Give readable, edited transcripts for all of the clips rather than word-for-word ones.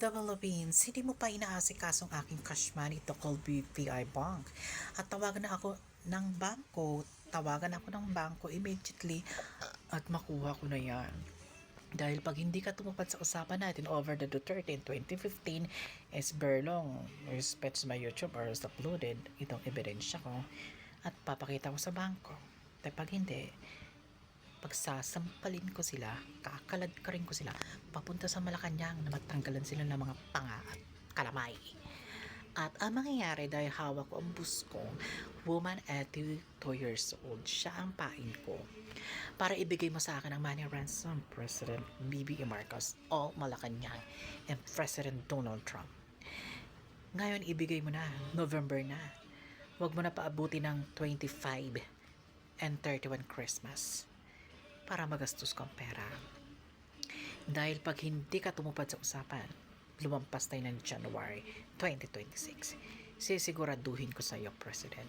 the Philippines, hindi mo pa inaasikaso ang aking cash money to call BPI Bank. At tawagan ako ng bangko immediately at makuha ko na yan. Dahil pag hindi ka tumupad sa usapan natin over the Duterte in 2015, is Berlong respects my YouTube or is uploaded itong ebidensya ko at papakita ko sa bangko. Dahil pag hindi, pagsasampalin ko sila, kakalad ka rin ko sila, papunta sa Malacanang na matanggalan sila ng mga panga at kalamay. At ang mangyayari dahil hawak ko ang bus ko, woman 82 years old, siya ang pain ko. Para ibigay mo sa akin ang money ransom, President BBM Marcos, all Malacanang, and President Donald Trump. Ngayon, ibigay mo na, November na. Huwag mo na paabuti ng 25 and 31 Christmas para magastos kang pera. Dahil pag hindi ka tumupad sa usapan, lumampas tayo ng January 2026, sisiguraduhin ko sa iyo, President,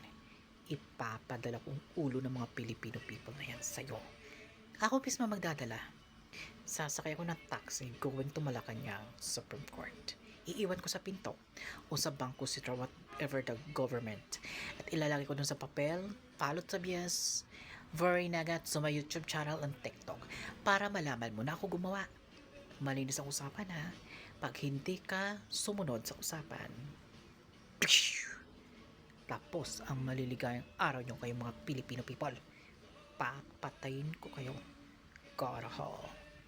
ipapadala kong ulo ng mga Filipino people na yan sa iyo. Ako mismo magdadala. Sasakay ako ng taxi going to Malacanang Supreme Court. Iiwan ko sa pinto o sa bangko si whatever the government. At ilalagay ko dun sa papel, palot sa bias, very nagat sa my YouTube channel and TikTok para malaman mo na ako gumawa. Malinis ang usapan ha. Pag hindi ka sumunod sa usapan, tapos ang maliligayang araw nyo kayong mga Filipino people. Papatayin ko kayo. Garaho.